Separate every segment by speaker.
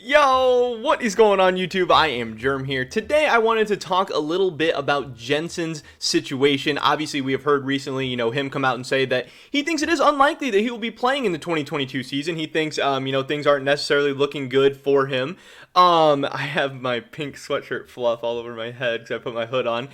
Speaker 1: Yo, what is going on YouTube? I am Germ here. Today I wanted to talk a little bit about Jensen's situation. Obviously we have heard recently, him come out and say that he thinks it is unlikely that he will be playing in the 2022 season. He thinks, things aren't necessarily looking good for him. I have my pink sweatshirt fluff all over my head because I put my hood on.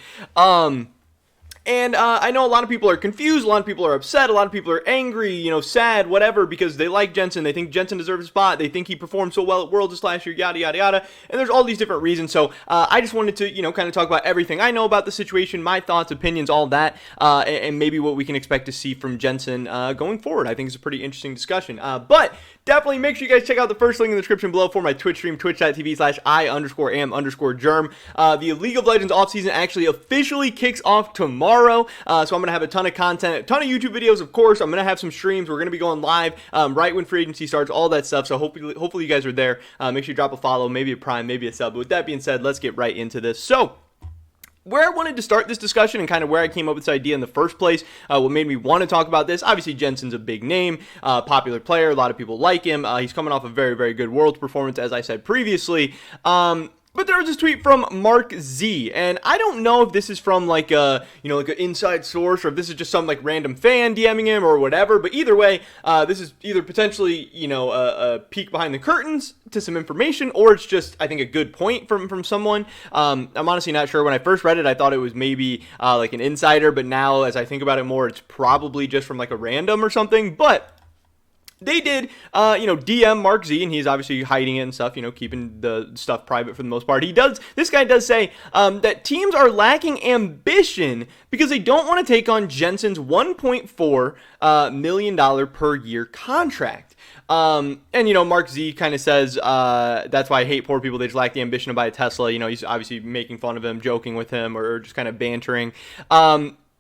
Speaker 1: And I know a lot of people are confused, a lot of people are upset, a lot of people are angry, sad, whatever, because they like Jensen, they think Jensen deserves a spot, they think he performed so well at Worlds this last year, yada, yada, yada, and there's all these different reasons. So I just wanted to, kind of talk about everything I know about the situation, my thoughts, opinions, all that, and maybe what we can expect to see from Jensen going forward. I think it's a pretty interesting discussion. But definitely make sure you guys check out the first link in the description below for my Twitch stream, twitch.tv/I_am_Germ. The League of Legends offseason actually officially kicks off tomorrow. So I'm going to have a ton of content, a ton of YouTube videos, of course. I'm going to have some streams. We're going to be going live right when free agency starts, all that stuff. So hopefully you guys are there. Make sure you drop a follow, maybe a prime, maybe a sub. But with that being said, let's get right into this. So where I wanted to start this discussion and kind of where I came up with this idea in the first place, what made me want to talk about this, obviously Jensen's a big name, popular player, a lot of people like him, he's coming off a very, very good Worlds performance, as I said previously, but there was this tweet from Mark Z, and I don't know if this is from like an inside source, or if this is just some like random fan DMing him or whatever, but either way, this is either potentially, a peek behind the curtains to some information, or it's just, I think, a good point from someone. I'm honestly not sure. When I first read it, I thought it was maybe like an insider, but now as I think about it more, it's probably just from like a random or something, but they did, DM Mark Z, and he's obviously hiding it and stuff, keeping the stuff private for the most part. This guy does say that teams are lacking ambition because they don't want to take on Jensen's $1.4 million per year contract. And Mark Z kind of says, that's why I hate poor people. They just lack the ambition to buy a Tesla. He's obviously making fun of him, joking with him, or just kind of bantering.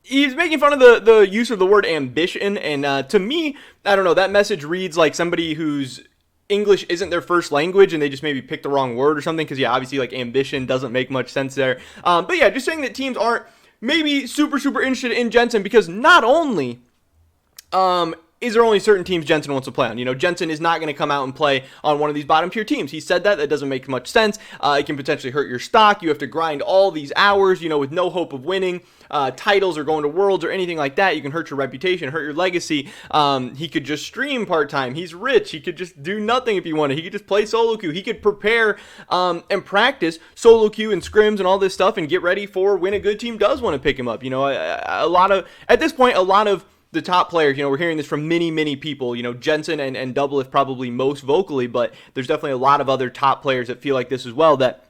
Speaker 1: He's making fun of the use of the word ambition, and to me, I don't know, that message reads like somebody whose English isn't their first language and they just maybe picked the wrong word or something, because obviously like ambition doesn't make much sense there. But yeah, just saying that teams aren't maybe super interested in Jensen because not only is there only certain teams Jensen wants to play on. Jensen is not going to come out and play on one of these bottom tier teams. He said that doesn't make much sense. It can potentially hurt your stock. You have to grind all these hours, with no hope of winning titles or going to Worlds or anything like that. You can hurt your reputation, hurt your legacy. He could just stream part-time. He's rich. He could just do nothing if he wanted. He could just play solo queue. He could prepare and practice solo queue and scrims and all this stuff and get ready for when a good team does want to pick him up. At this point, a lot of the top players, we're hearing this from many people, Jensen and Doublelift probably most vocally, but there's definitely a lot of other top players that feel like this as well, that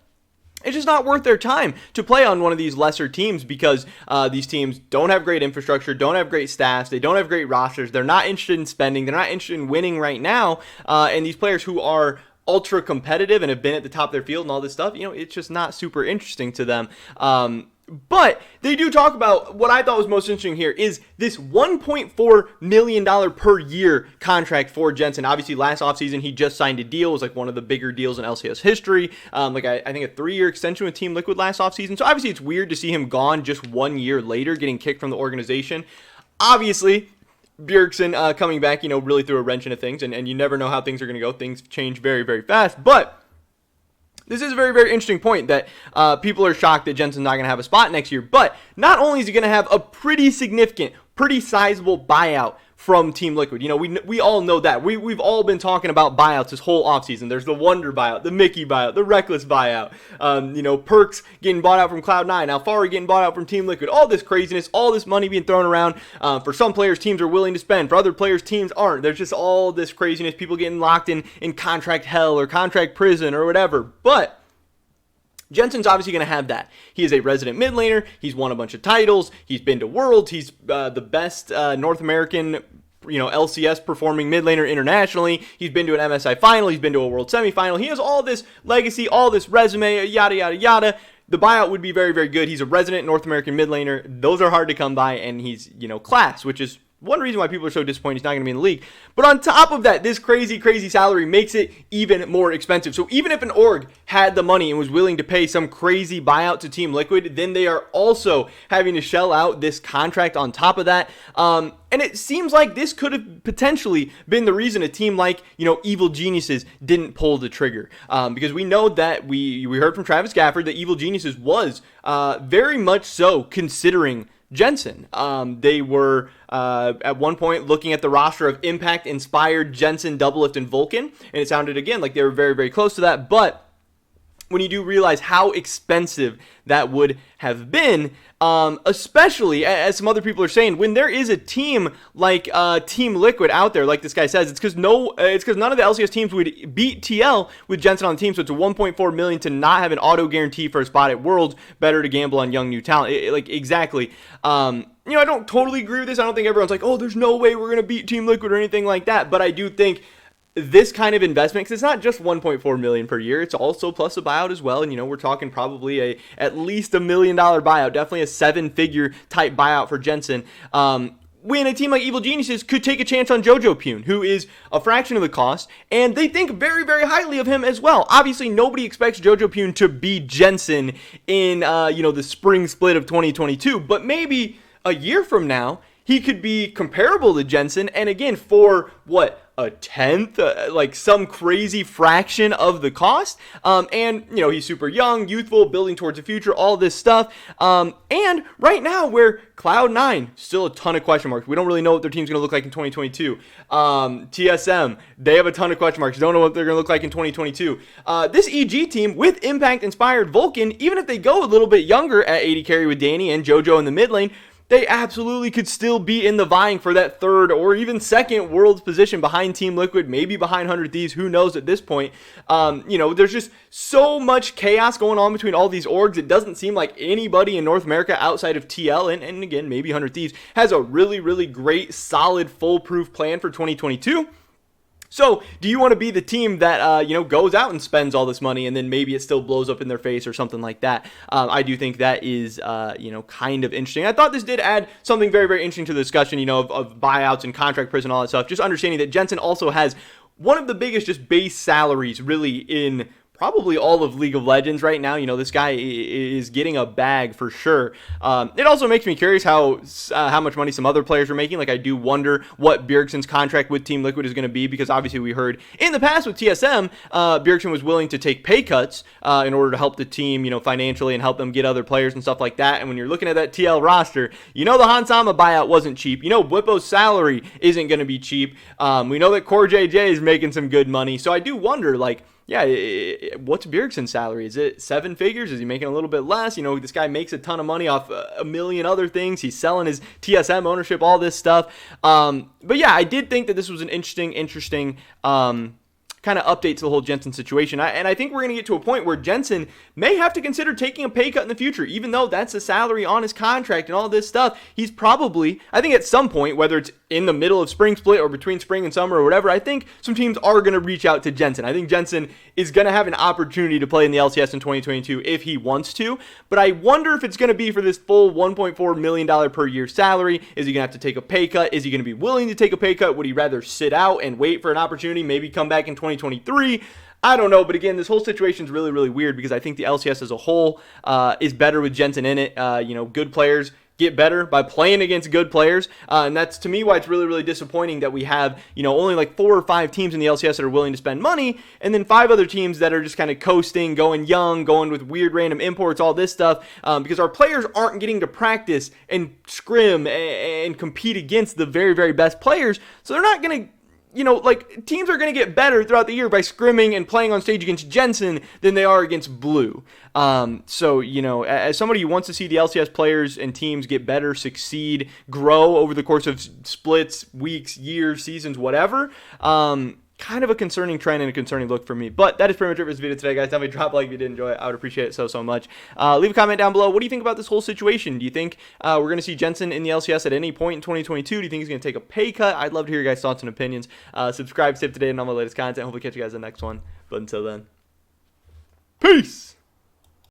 Speaker 1: it's just not worth their time to play on one of these lesser teams because these teams don't have great infrastructure, don't have great staffs, they don't have great rosters, they're not interested in spending, they're not interested in winning right now, and these players who are ultra competitive and have been at the top of their field and all this stuff, it's just not super interesting to them. But they do talk about what I thought was most interesting here is this $1.4 million per year contract for Jensen. Obviously, last offseason, he just signed a deal. It was like one of the bigger deals in LCS history. I think a 3-year extension with Team Liquid last offseason. So obviously, it's weird to see him gone just 1 year later, getting kicked from the organization. Obviously, Bjergsen coming back, really threw a wrench into things. And you never know how things are going to go. Things change very, very fast. But this is a very, very interesting point that people are shocked that Jensen's not going to have a spot next year. But not only is he going to have a pretty significant, pretty sizable buyout from Team Liquid. We all know that. We've all been talking about buyouts this whole offseason. There's the Wonder buyout, the Mickey buyout, the Reckless buyout. Perks getting bought out from Cloud9, Alfari getting bought out from Team Liquid. All this craziness, all this money being thrown around. For some players, teams are willing to spend. For other players, teams aren't. There's just all this craziness, people getting locked in contract hell or contract prison or whatever. But Jensen's obviously going to have that. He is a resident mid laner. He's won a bunch of titles. He's been to Worlds. He's the best North American, LCS performing mid laner internationally. He's been to an MSI final. He's been to a World semifinal. He has all this legacy, all this resume, yada, yada, yada. The buyout would be very, very good. He's a resident North American mid laner. Those are hard to come by, and he's, class, which is one reason why people are so disappointed he's not going to be in the league. But on top of that, this crazy, crazy salary makes it even more expensive. So even if an org had the money and was willing to pay some crazy buyout to Team Liquid, then they are also having to shell out this contract on top of that. And it seems like this could have potentially been the reason a team like, Evil Geniuses didn't pull the trigger. Because we know that we heard from Travis Gafford that Evil Geniuses was very much so considering Jensen. They were at one point looking at the roster of Impact, Inspired, Jensen, Doublelift, and Vulcan, and it sounded again like they were very, very close to that. But when you do realize how expensive that would have been, especially as some other people are saying, when there is a team like Team Liquid out there, like this guy says, it's because none of the LCS teams would beat TL with Jensen on the team. So it's a 1.4 million to not have an auto guarantee for a spot at Worlds. Better to gamble on young new talent. Exactly. I don't totally agree with this. I don't think everyone's like, oh, there's no way we're gonna beat Team Liquid or anything like that. But I do think this kind of investment, because it's not just 1.4 million per year, it's also plus a buyout as well. And we're talking probably at least $1 million buyout, definitely a 7-figure type buyout for Jensen. When a team like Evil Geniuses could take a chance on Jojo Pune, who is a fraction of the cost, and they think very, very highly of him as well. Obviously, nobody expects Jojo Pune to be Jensen in the spring split of 2022, but maybe a year from now he could be comparable to Jensen, and again, for what, a tenth, like some crazy fraction of the cost. And he's super young, youthful, building towards the future, all this stuff. And right now, where Cloud9, still a ton of question marks. We don't really know what their team's going to look like in 2022. TSM, they have a ton of question marks. Don't know what they're going to look like in 2022. This EG team with Impact Inspired Vulcan, even if they go a little bit younger at 80 carry with Danny and Jojo in the mid lane, they absolutely could still be in the vying for that third or even second Worlds position behind Team Liquid, maybe behind 100 Thieves, who knows at this point. There's just so much chaos going on between all these orgs. It doesn't seem like anybody in North America outside of TL, and again, maybe 100 Thieves, has a really, really great, solid, foolproof plan for 2022. So, do you want to be the team that, goes out and spends all this money and then maybe it still blows up in their face or something like that? I do think that is, kind of interesting. I thought this did add something very, very interesting to the discussion, of buyouts and contract prison and all that stuff. Just understanding that Jensen also has one of the biggest just base salaries really in probably all of League of Legends right now. This guy is getting a bag for sure. It also makes me curious how much money some other players are making. Like, I do wonder what Bjergsen's contract with Team Liquid is going to be, because obviously we heard in the past with TSM, Bjergsen was willing to take pay cuts in order to help the team, financially and help them get other players and stuff like that. And when you're looking at that TL roster, the Hansama buyout wasn't cheap. Bwipo's salary isn't going to be cheap. We know that Core JJ is making some good money. So I do wonder, what's Bjergsen's salary? Is it 7 figures? Is he making a little bit less? This guy makes a ton of money off a million other things. He's selling his TSM ownership, all this stuff. But yeah, I did think that this was an interesting kind of update to the whole Jensen situation. And I think we're going to get to a point where Jensen may have to consider taking a pay cut in the future, even though that's a salary on his contract and all this stuff. He's probably, I think at some point, whether it's in the middle of spring split or between spring and summer or whatever, I think some teams are going to reach out to Jensen. I think Jensen is going to have an opportunity to play in the LCS in 2022 if he wants to, but I wonder if it's going to be for this full $1.4 million per year salary. Is he going to have to take a pay cut? Is he going to be willing to take a pay cut? Would he rather sit out and wait for an opportunity, maybe come back in 2023? I don't know, but again, this whole situation is really, really weird because I think the LCS as a whole is better with Jensen in it. Good players get better by playing against good players, and that's to me why it's really, really disappointing that we have only like 4 or 5 teams in the LCS that are willing to spend money, and then 5 other teams that are just kind of coasting, going young, going with weird random imports, all this stuff, because our players aren't getting to practice and scrim and compete against the very, very best players, so they're not going to teams are going to get better throughout the year by scrimming and playing on stage against Jensen than they are against Blue. So, as somebody who wants to see the LCS players and teams get better, succeed, grow over the course of splits, weeks, years, seasons, whatever, kind of a concerning trend and a concerning look for me. But that is pretty much it for this video today, guys. Tell me, drop a like if you did enjoy it. I would appreciate it so much. Leave a comment down below. What do you think about this whole situation? Do you think we're going to see Jensen in the LCS at any point in 2022? Do you think he's going to take a pay cut? I'd love to hear your guys' thoughts and opinions. Subscribe, stay up to date on all my latest content. Hopefully catch you guys in the next one. But until then, peace!